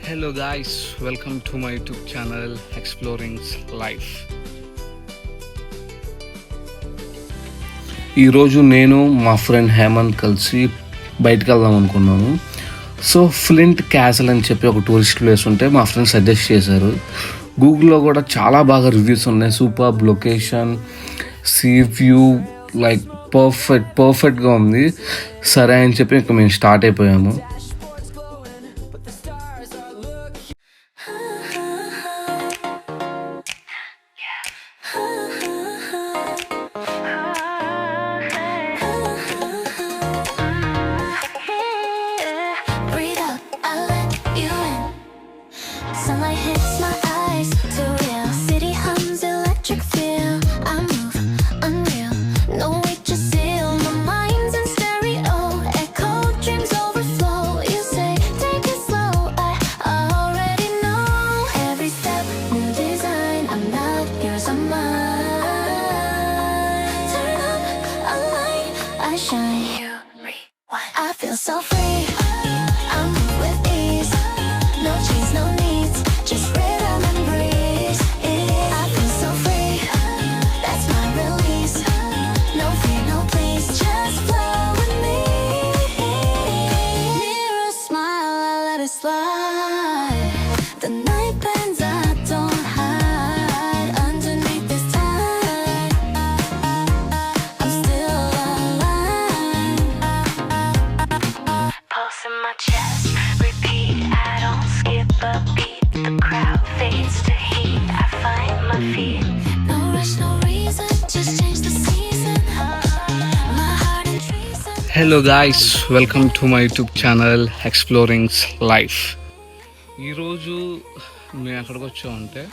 Hello guys, welcome to my YouTube channel Exploring Life. ఈరోజు నేను మా ఫ్రెండ్ హేమంత్ కలిసి బయటకు వెళ్దాం అనుకున్నాము. సో ఫ్లింట్ క్యాసల్ అని చెప్పి ఒక టూరిస్ట్ ప్లేస్ ఉంటే మా ఫ్రెండ్ సజెస్ట్ చేశారు. గూగుల్లో కూడా చాలా బాగా రివ్యూస్ ఉన్నాయి. Superb location, see view, like పర్ఫెక్ట్గా ఉంది. సరే అని చెప్పి ఇంకా మేము స్టార్ట్ అయిపోయాము. Sunlight hits my eyes, too real. City hums, electric feel. I move, unreal. No wait, just seal. My mind's in stereo. Echo dreams overflow. You say, take it slow. I already know. Every step, new design. I'm not yours, I'm mine. Turn up a light, I shine. You rewind. I feel so free. I move with ease. No chains, no needs, just rhythm and breeze. I feel so free, that's my release. No fear, no please, just flow with me. Near a smile, I let it slide. The night bends, I don't hide. Underneath this tide, I'm still alive. Pulse in my chest, repeat. I don't skip a beat. The crowd fades to heat. I find my feet. No rush, no reason. Just change the season. My heart and treason. Hello guys, welcome to my YouTube channel exploring life. ఈరోజు మేము ఎక్కడికి వచ్చామంటే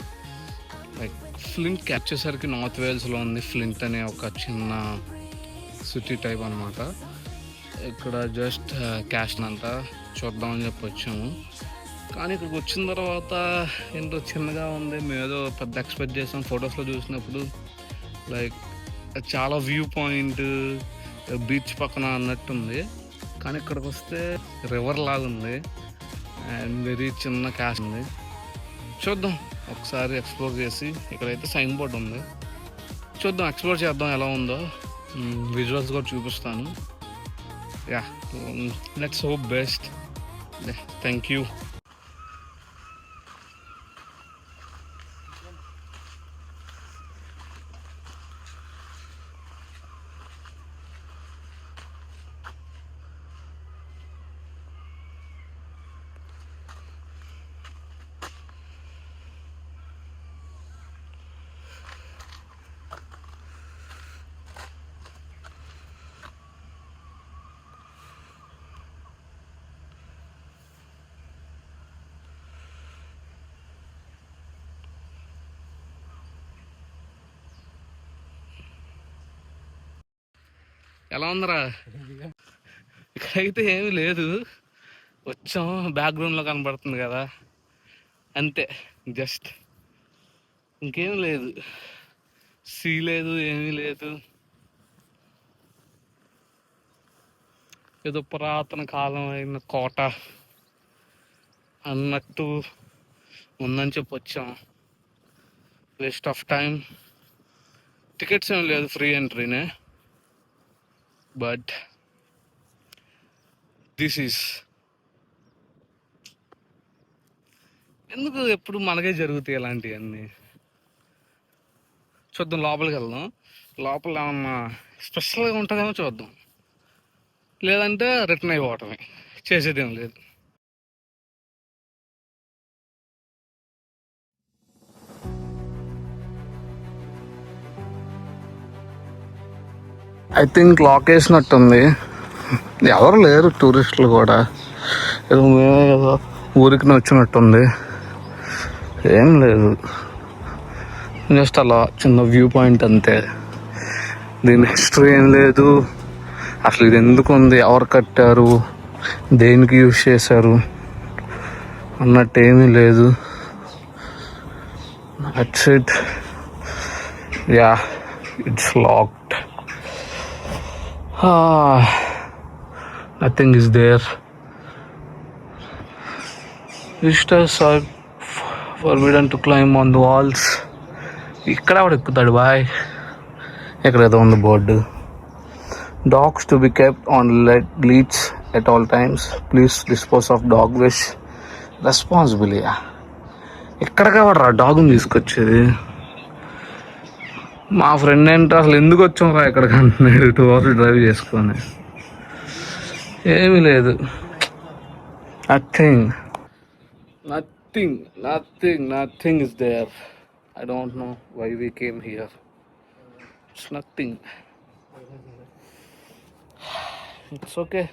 like flint వచ్చేసరికి north వేల్స్లో ఉంది. Flint అనే ఒక చిన్న city type అనమాట. ఇక్కడ జస్ట్ క్యాస్ట్ అంతా చూద్దామని చెప్పి వచ్చాము. కానీ ఇక్కడికి వచ్చిన తర్వాత ఏంటో చిన్నగా ఉంది. మేము ఏదో పెద్ద ఎక్స్పెక్ట్ చేసాం. ఫొటోస్లో చూసినప్పుడు లైక్ చాలా వ్యూ పాయింట్, బీచ్ పక్కన అన్నట్టుంది. కానీ ఇక్కడికి వస్తే రివర్ లాగా ఉంది అండ్ వెరీ చిన్న క్యాస్ట్ ఉంది. చూద్దాం ఒకసారి ఎక్స్ప్లోర్ చేసి. ఇక్కడైతే సైన్ బోర్డ్ ఉంది, చూద్దాం ఎక్స్ప్లోర్ చేద్దాం ఎలా ఉందో. విజువల్స్ కూడా చూపిస్తాను. Yeah, let's hope best. Thank you. ఎలా ఉందరా? ఇక్కడైతే ఏమీ లేదు. వచ్చాం, బ్యాక్గ్రౌండ్లో కనబడుతుంది కదా, అంతే. జస్ట్ ఇంకేం లేదు. సీ లేదు, ఏమీ లేదు. ఏదో పురాతన కాలం అయిన కోట అన్నట్టు ఉందని చెప్పి వచ్చాం. Waste of time. టికెట్స్ ఏం లేదు, ఫ్రీ ఎంట్రీనే. బట్ దిస్ ఈస్ ఎందుకు ఎప్పుడు మనకే జరుగుతాయి ఇలాంటివన్నీ. చూద్దాం, లోపలికి వెళ్దాం. లోపల ఏమన్నా స్పెషల్గా ఉంటుందేమో చూద్దాం. లేదంటే రిటర్న్ అయిపోవటమే, చేసేదేం లేదు. ఐ థింక్ లాక్ వేసినట్టుంది. ఎవరు లేరు టూరిస్టులు కూడా. ఏదో మేమే ఏదో ఊరికి వచ్చినట్టుంది. ఏం లేదు, జస్ట్ అలా చిన్న వ్యూ పాయింట్ అంతే. దీని హిస్టరీ ఏం లేదు. అసలు ఇది ఎందుకు ఉంది, ఎవరు కట్టారు, దేనికి యూజ్ చేశారు అన్నట్టు ఏమీ లేదు. That's it. Yeah, it's locked. Nothing is there. Visitors are forbidden to climb on the walls. ఇక్కడ కూడా ఎక్కుతాడు బాయ్. ఎక్కడైతే ఉంది board. Dogs to be kept on leads at all times. Please dispose of dog waste responsibly. ఎక్కడ కావడరా డాగ్ని తీసుకొచ్చేది? మా friend ఏంటో అసలు ఎందుకు వచ్చాం రా ఎక్కడికి అంటున్నాడు 2 hours డ్రైవ్ చేసుకొని. ఏమీ లేదు. Nothing is there. I don't know why we came here. It's nothing. It's okay.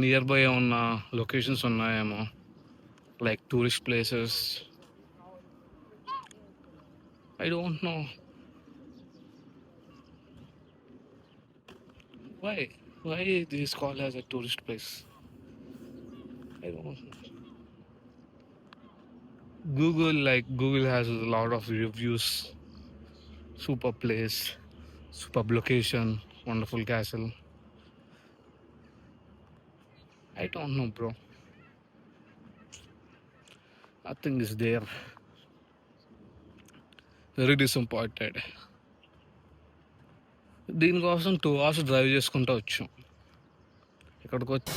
Near by ఉన్న లొకేషన్స్ ఉన్నాయేమో, like tourist places. I don't know why this call as a tourist place. I don't know. Google has a lot of reviews. Super place, superb location, wonderful castle. I don't know, bro. Nothing is there. Very disappointed. దీనికోసం 2 hours drive చేసుకుంటూ వచ్చాం. ఇక్కడికి వచ్చి